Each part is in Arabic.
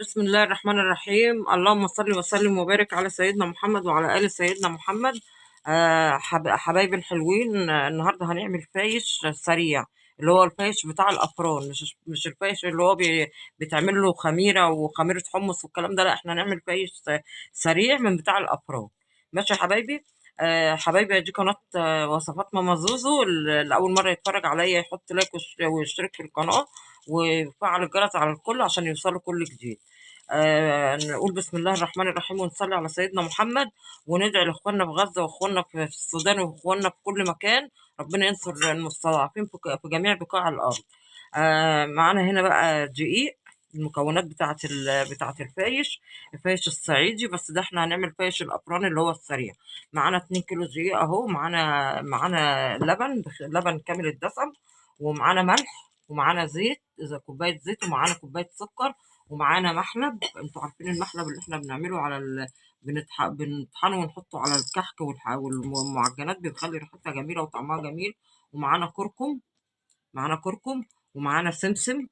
بسم الله الرحمن الرحيم. اللهم صل وسلم وبارك على سيدنا محمد وعلى آل سيدنا محمد. حبايبي الحلوين، النهارده هنعمل فايش سريع، اللي هو الفايش بتاع الأفران، مش الفايش اللي هو بيتعمل له خميرة وخميرة حمص والكلام ده. لا، احنا هنعمل فايش سريع من بتاع الأفران. ماشي يا حبايبي. حبايبي، دي قناة وصفات ماما زوزو. اللي أول مرة يتفرج عليا يحط لايك ويشترك في القناة وفعل الجرس على الكل عشان يوصلوا كل جديد. نقول بسم الله الرحمن الرحيم ونصلي على سيدنا محمد، وندعي لاخواننا في غزة واخواننا في السودان واخواننا في كل مكان. ربنا ينصر المستضعفين في جميع بقاع الارض. معانا هنا بقى دقيق. المكونات بتاعة الفايش الصعيدي، بس ده احنا هنعمل فايش الافران اللي هو السريع. معانا 2 كيلو دقيق اهو. معانا لبن كامل الدسم، ومعانا ملح، ومعانا زيت، اذا كوبايه زيت، ومعانا كوبايه سكر، ومعانا محلب. انتوا عارفين المحلب اللي احنا بنعمله بنطحنه ونحطه على الكحك والمعجنات، بيخلي ريحتها جميله وطعمها جميل. ومعانا كركم، ومعانا سمسم،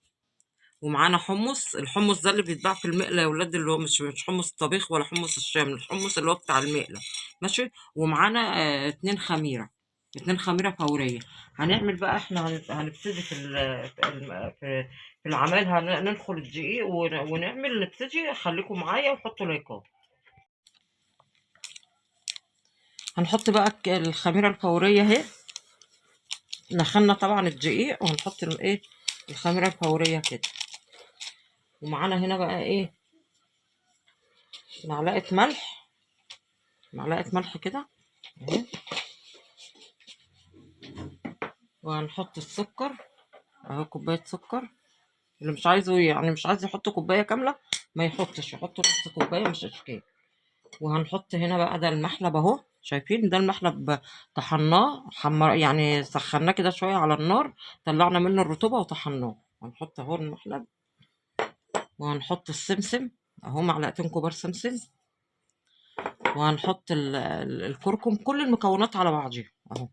ومعانا حمص. الحمص ده اللي بيتباع في المقلة يا ولاد، اللي هو مش حمص الطبيخ ولا حمص الشام، الحمص اللي هو بتاع المقلة. ماشي. ومعانا 2 خميرة فورية. هنعمل بقى، احنا هنبتدي في العمل. هندخل الدقيق نبتدي. خليكم معايا وحطوا لايكات. هنحط بقى الخميرة الفورية اهي. نخلنا طبعا الدقيق، وهنحط الخميرة الفورية كده. ومعانا هنا بقى معلقة ملح كده اهي. وهنحط السكر اهو، كوباية سكر. اللي مش عايزه، يعني مش عايز يحط كوباية كاملة ما يحطش، يحط نص كوباية، مش اشكال. وهنحط هنا بقى ده المحلب اهو. شايفين ده المحلب؟ طحناه، يعني سخناه كده شوية على النار، طلعنا منه الرطوبة وطحناه. هنحط اهو المحلب. وهنحط السمسم اهو، 2 كبار سمسم. وهنحط الكركم. كل المكونات على بعضها اهو،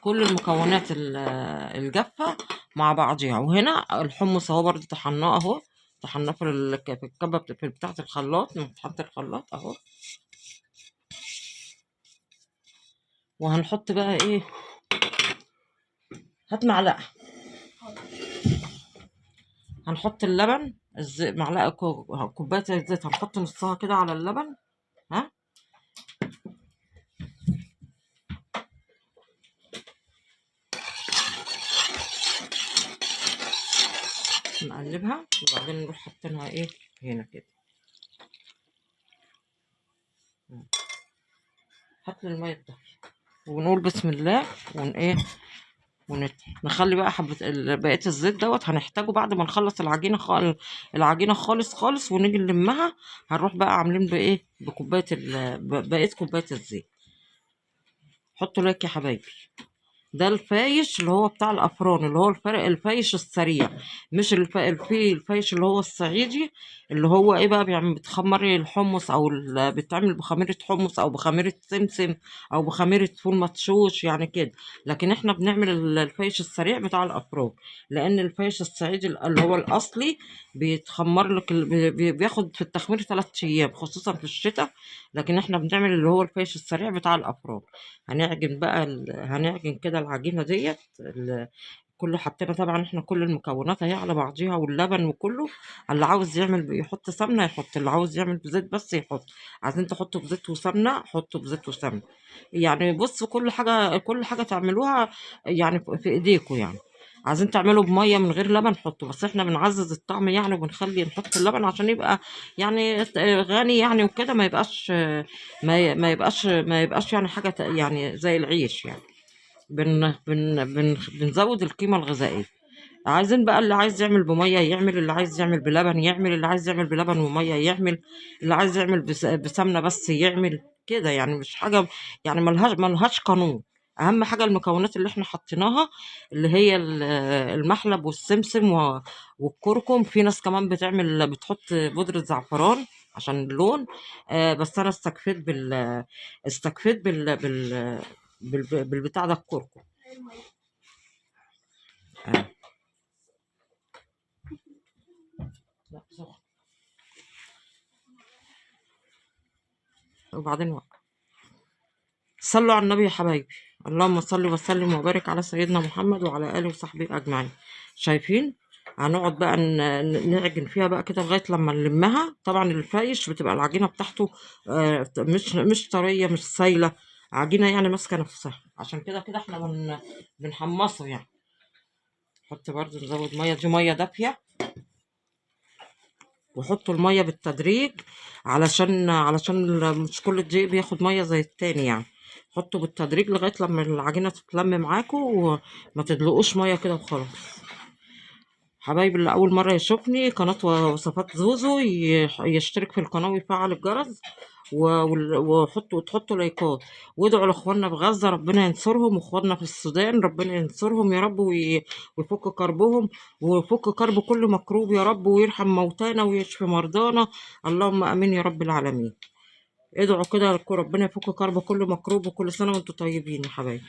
كل المكونات الجافة مع بعضها. وهنا الحمص اهو برضه طحناه اهو، طحناه في الكبة بتاعة الخلاط، لما بتحط الخلاط اهو. وهنحط بقى هات معلقة. هنحط اللبن، معلقة كوباية الزيت، هنحط نصها كده على اللبن. ها، نقلبها وبعدين نروح حاطينها هنا كده. هات لي المية ده، ونقول بسم الله نخلي بقى بقية الزيت دوت هنحتاجه بعد ما نخلص العجينة خالص خالص، ونيجي نلمها. هنروح بقى عاملين بكوباية بقية كوباية الزيت. حطوا لايك يا حبايبي. ده الفايش اللي هو بتاع الافران، اللي هو الفايش السريع، مش الفايش اللي هو الصعيدي، اللي هو بقى بتخمري الحمص، او بتعمل بخميره حمص او بخميره سمسم او بخميره فول مدشوش يعني كده. لكن احنا بنعمل الفايش السريع بتاع الافران، لان الفايش الصعيدي اللي هو الاصلي بيتخمر لك، بياخد في التخمير 3 ايام خصوصا في الشتاء. لكن احنا بنعمل اللي هو الفايش السريع بتاع الافران. هنعجن كده العجينة ديت. كله حطينا طبعا احنا كل المكونات اهي على بعضيها، واللبن وكله. اللي عاوز يعمل يحط سمنة يحط، اللي عاوز يعمل بزيت بس يحط. عايزين تحطوا بزيت وسمنة حطوا بزيت وسمنة. يعني بصوا، كل حاجة تعملوها يعني في ايديكم. يعني عايزين تعملوا بمية من غير لبن حطوا، بس احنا بنعزز الطعم يعني، وبنخلي نحط اللبن عشان يبقى يعني غني يعني، وكده ما يبقاش يعني حاجة يعني زي العيش يعني. بنزود القيمة الغذائية. عايزين بقى، اللي عايز يعمل بمية يعمل، اللي عايز يعمل بلبن يعمل، اللي عايز يعمل بلبن ومية يعمل، اللي عايز يعمل بسمنة بس يعمل كده. يعني مش حاجة، يعني ملهاش قانون. أهم حاجة المكونات اللي احنا حطيناها، اللي هي المحلب والسمسم والكركم. في ناس كمان بتحط بودرة زعفران عشان اللون. بس أنا استكفيت بالبتاع ده، الكركم. آه. سخن. وبعدين وقع. صلوا على النبي يا حبايبي. اللهم صل وسلم وبارك على سيدنا محمد وعلى اله وصحبه اجمعين. شايفين؟ هنقعد بقى نعجن فيها بقى كده لغايه لما نلمها. طبعا الفايش بتبقى العجينه بتاعته مش طريه، مش سايله، عجينه يعني ماسكه نفسها. عشان كده احنا بنحمصه يعني. نحط برضو، نزود ميه، دي ميه دافيه، وحطوا الميه بالتدريج علشان مش كل دقيق بياخد ميه زي التاني يعني. حطوا بالتدريج لغايه لما العجينه تتلم معاكم، وما تدلقوش ميه كده وخلاص. حبايبي اللي اول مره يشوفني قناه وصفات زوزو يشترك في القناه ويفعل الجرس، وتحطوا لايكات، وادعوا لاخواننا في غزه ربنا ينصرهم، واخواننا في السودان ربنا ينصرهم يا رب، ويفك كربهم، ويفك كرب كل مكروب يا رب، ويرحم موتانا ويشفي مرضانا. اللهم امين يا رب العالمين. ادعوا كده ربنا يفك كرب كل مكروب، وكل سنه وانتم طيبين يا حبايبي.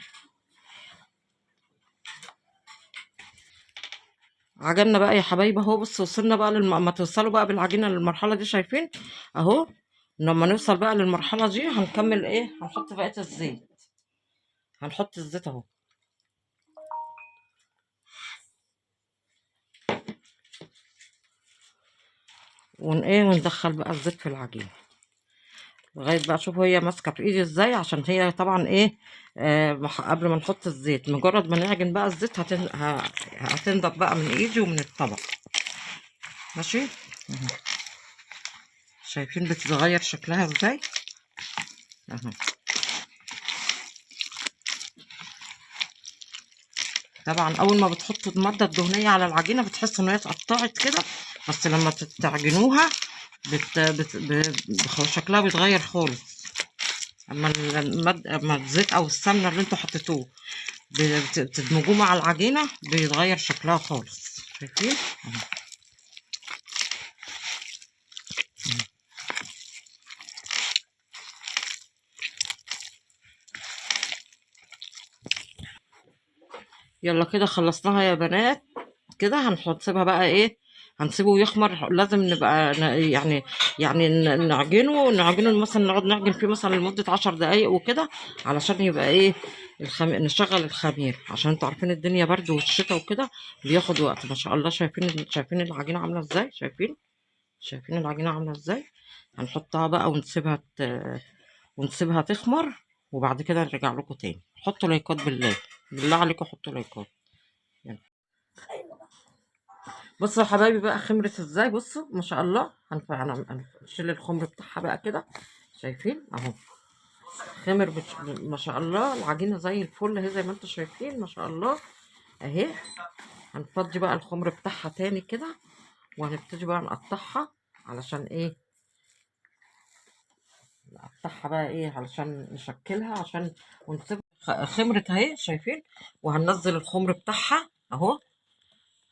عجلنا بقى يا حبايبي اهو. بص وصلنا بقى ما توصلوا بقى بالعجينه للمرحله دي، شايفين اهو. لما نوصل بقى للمرحله دي هنكمل ايه، هنحط بقيه الزيت. هنحط الزيت اهو، وندخل بقى الزيت في العجينه لغايه بقى. شوفوا هي ماسكه في ايدي ازاي، عشان هي طبعا ايه، قبل ما نحط الزيت، مجرد ما نعجن بقى الزيت هتنضف بقى من ايدي ومن الطبق. ماشي. شايفين بتتغير شكلها ازاي اهو. طبعا اول ما بتحطوا الماده الدهنيه على العجينه بتحسوا ان هي اتقطعت كده، بس لما تعجنوها شكلها بيتغير خالص. اما الزيت او السمنه اللي انتوا حطيتوه بتدمجوه مع العجينه بيتغير شكلها خالص. شايفين اهو. يلا كده خلصناها يا بنات. كده هنسيبها بقى ايه، هنسيبه يخمر. لازم نبقى نعجنه مثلا، نقعد نعجن فيه مثلا لمدة 10 دقايق وكده، علشان يبقى ايه، نشغل الخمير، عشان انتوا عارفين الدنيا برد والشتا وكده بياخد وقت. ما شاء الله. شايفين العجينة عاملة ازاي؟ شايفين العجينة عاملة ازاي؟ هنحطها بقى ونسيبها تخمر، وبعد كده نرجع لكم تاني. حطوا لايكات بالله، بالله عليكم حطوا لايكات. يلا. بصوا يا حبايبي بقى خمرت ازاي. بصوا ما شاء الله. هنشيل الخمر بتاعها بقى كده. شايفين اهو، خمر ما شاء الله. العجينه زي الفل اهي، زي ما انتم شايفين ما شاء الله اهي. هنفضي بقى الخمر بتاعها تاني كده، وهنبتدي بقى نقطعها. علشان ايه؟ نقطعها بقى ايه علشان نشكلها، ونسيب خمرت اهي. شايفين؟ وهننزل الخمر بتاعها اهو.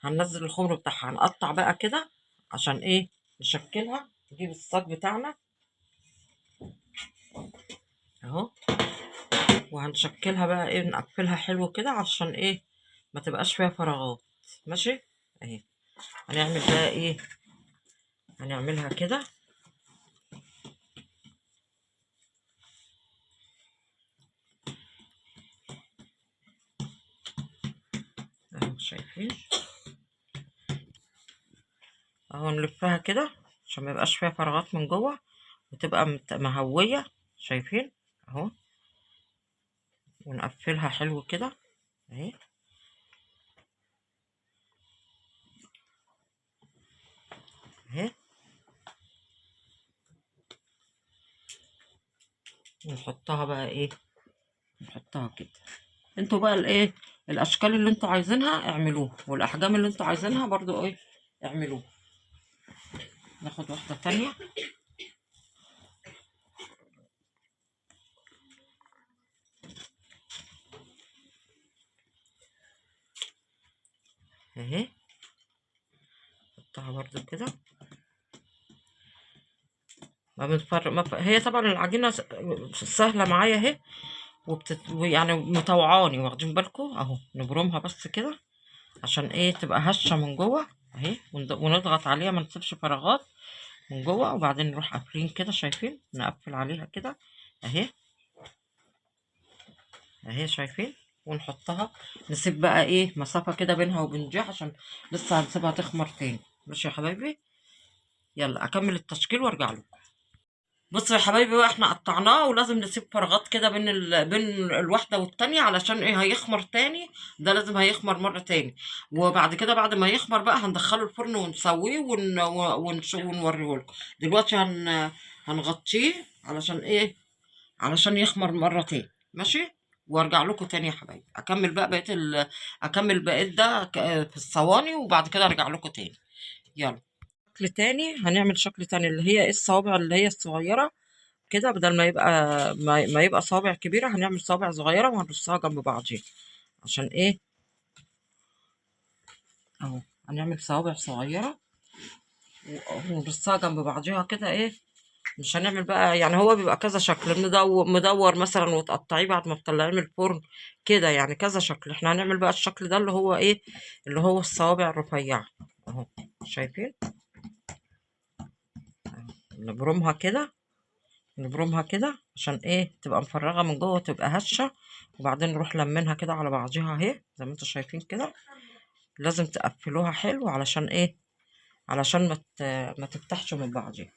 هننزل الخمر بتاعها، هنقطع بقى كده عشان ايه، نشكلها. نجيب الصاج بتاعنا اهو، وهنشكلها بقى ايه، نقفلها حلو كده عشان ايه، ما تبقاش فيها فراغات. ماشي اهي. هنعمل بقى ايه، هنعملها كده اهو. شايفين اهو، نلفها كده عشان ما يبقاش فيها فراغات من جوه، وتبقى مهوية. شايفين اهو، ونقفلها حلو كده اهي اهي. ونحطها بقى ايه، نحطها كده. انتوا بقى الايه، الاشكال اللي انتوا عايزينها اعملوها، والاحجام اللي انتوا عايزينها برضو ايه اعملوها. ناخد واحدة تانية اهي. نحطها برضو كده. ما بنفرق هي طبعا العجينة سهلة معايا اهي، يعني مطوعاني، واخدين بالكم اهو. نبرمها بس كده عشان ايه، تبقى هشة من جوه اهي، ونضغط عليها ما نسيبش فراغات من جوه، وبعدين نروح قافلين كده، شايفين؟ نقفل عليها كده اهي، اهي شايفين؟ ونحطها، نسيب بقى ايه مسافة كده بينها وبين دي عشان لسه هنسيبها تخمر تاني. ماشي يا حبايبي، يلا اكمل التشكيل وارجع لكم. بصوا يا حبايبي بقى، احنا قطعناه ولازم نسيب فراغات كده بين الواحده والتانيه علشان ايه؟ هيخمر تاني. ده لازم هيخمر مره تاني. وبعد كده بعد ما يخمر بقى هندخله الفرن ونسويه ونوريه لكم. دلوقتي هنغطيه علشان ايه؟ علشان يخمر مره تاني. ماشي، وارجع لكم تاني يا حبايبي، اكمل بقيه ده في الصواني، وبعد كده ارجع لكم تاني. يلا، شكل تاني، هنعمل شكل تاني اللي هي ايه؟ الصوابع اللي هي الصغيره كده، بدل ما يبقى صوابع كبيرة، هنعمل صوابع صغيرة وهنرصها جنب بعضيها. عشان ايه؟ اهو، هنعمل صوابع صغيرة ونرصها جنب بعضيها كده ايه. مش هنعمل بقى يعني، هو بيبقى كذا شكل، مدور مثلا وتقطعيه بعد ما تطلعيه من الفرن كده، يعني كذا شكل. احنا هنعمل بقى الشكل ده اللي هو ايه؟ اللي هو الصوابع الرفيعة اهو، شايفين؟ نبرمها كده، نبرمها كده عشان ايه؟ تبقى مفرغة من جوه وتبقى هشة، وبعدين نروح لمنها كده على بعضها اهي زي ما انتوا شايفين كده. لازم تقفلوها حلو علشان ايه؟ علشان ما تفتحش من بعضها.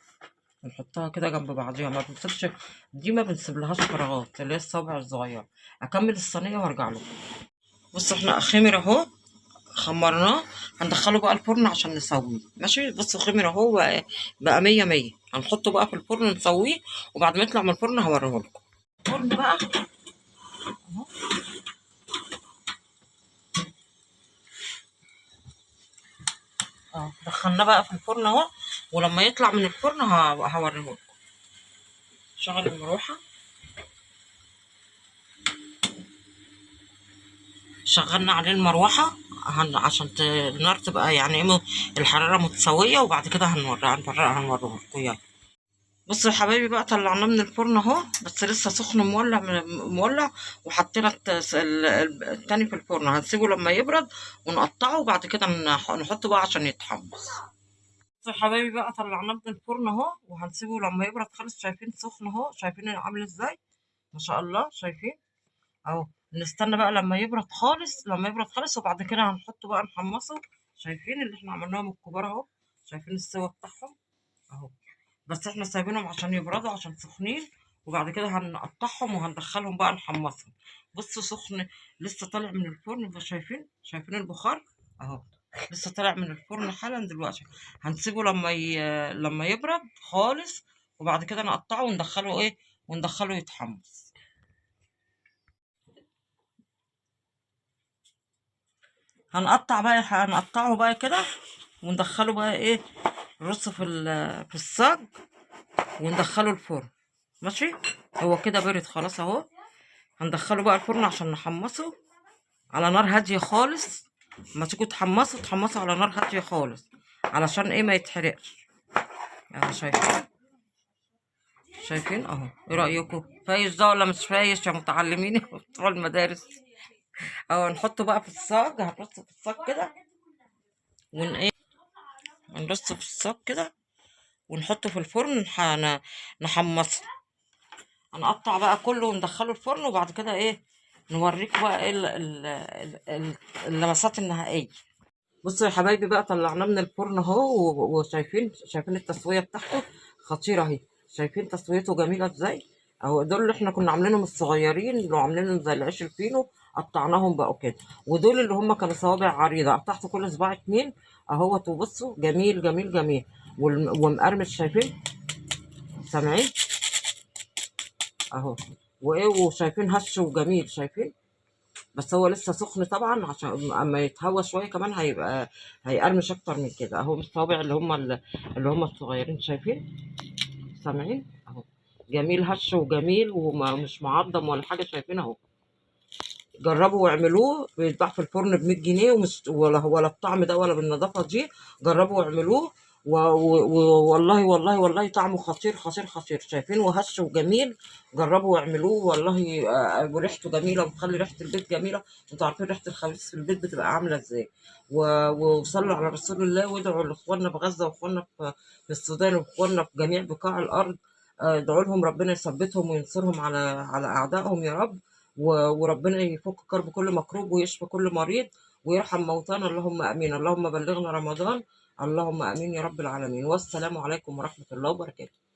نحطها كده جنب بعضها، ما بنسيبش دي، ما بنسيبلهاش فراغات اللي هي الصابع الصغير. اكمل الصينيه وارجع لكم. بصوا احنا خمر اهو، خمرناه. هندخله بقى الفرن عشان نسويه. ماشي، بصوا خمر اهو بقى مية مية. هنحطه بقى في الفرن نسويه، وبعد ما يطلع من الفرن هوريه لكم. الفرن بقى اهو، دخلناه بقى في الفرن اهو، ولما يطلع من الفرن هوريه لكم. شغل المروحه، شغلنا عليه المروحه عشان النار تبقى يعني ايه، الحراره متساويه، وبعد كده هنوريه لكم. يلا، بصوا يا حبايبي بقى، طلعناه من الفرن اهو، بس لسه سخن مولع مولع. وحطينا التاني في الفرن، هنسيبه لما يبرد ونقطعه، وبعد كده نحطه بقى عشان يتحمص. بصوا يا حبايبي بقى، طلعناه من الفرن اهو، وهنسيبه لما يبرد خالص. شايفين سخن اهو؟ شايفين عامل ازاي؟ ما شاء الله، شايفين؟ اهو. نستنى بقى لما يبرد خالص، لما يبرد خالص، وبعد كده هنحطه بقى نحمصه. شايفين اللي احنا عملناهم الكبار اهو؟ شايفين السوا بتاعهم اهو؟ بس احنا سايبينهم عشان يبردوا عشان سخنين، وبعد كده هنقطعهم وهندخلهم بقى نحمصهم. بصوا سخن، لسه طالع من الفرن. شايفين؟ شايفين البخار اهو؟ لسه طالع من الفرن حالا دلوقتي. هنسيبه لما يبرد خالص، وبعد كده نقطعه وندخله ايه؟ وندخله يتحمص. هنقطعه بقى كده، وندخله بقى ايه؟ نرصه في الصاج، وندخله الفرن. ماشي، هو كده برد خلاص اهو. هندخله بقى الفرن عشان نحمصه على نار هاديه خالص. ما تيجوا تحمصوا على نار هاديه خالص، علشان ايه؟ ما يتحرقش اهو. شايفين اهو؟ ايه رايكم؟ فايش ده ولا مش فايش يا متعلمين بتوع المدارس؟ اهو، نحطه بقى في الصاج. هنرصه في الصاج كده، ايه، نرصه في الصاج كده، ونحطه في الفرن نحمصه. هنقطع بقى كله وندخله الفرن، وبعد كده ايه؟ نوريكم بقى ايه اللمسات النهائيه. بصوا يا حبايبي بقى، طلعناه من الفرن اهو، شايفين التسويه بتاعته خطيره اهي. شايفين تسويته جميله ازاي؟ اهو، دول اللي احنا كنا عاملينهم الصغيرين، اللي عاملينهم زي العيش الفينو، قطعناهم بقوا كده. ودول اللي هم كانوا صوابع عريضه، قطعت كل صباع اتنين اهوت. وبصوا جميل جميل جميل، ومقرمش. شايفين؟ سامعين اهو؟ وايه، وشايفين هش وجميل. شايفين؟ بس هو لسه سخن طبعا، عشان اما يتهوى شويه كمان هيقرمش اكتر من كده اهو. الصوابع اللي هم الصغيرين. شايفين؟ سامعين اهو؟ جميل هش وجميل، ومش معضم ولا حاجه. شايفين اهو؟ جربوا واعملوه، بيتباع في الفرن ب 100 جنيه، ومش ولا الطعم ده ولا بالنظافه دي. جربوا واعملوه والله والله والله طعمه خطير خطير خطير، شايفينه هش وجميل. جربوا واعملوه والله. وريحته جميله وبتخلي ريحه البيت جميله. انتوا عارفين ريحه الخبيث في البيت بتبقى عامله ازاي. وصلوا على رسول الله وادعوا لاخواننا في غزه واخواننا في السودان واخواننا في جميع بقاع الارض. ادعوا لهم ربنا يثبتهم وينصرهم على اعدائهم يا رب. وربنا يفك كرب كل مكروب ويشفي كل مريض ويرحم موتانا، اللهم امين. اللهم بلغنا رمضان. اللهم امين يا رب العالمين. والسلام عليكم ورحمه الله وبركاته.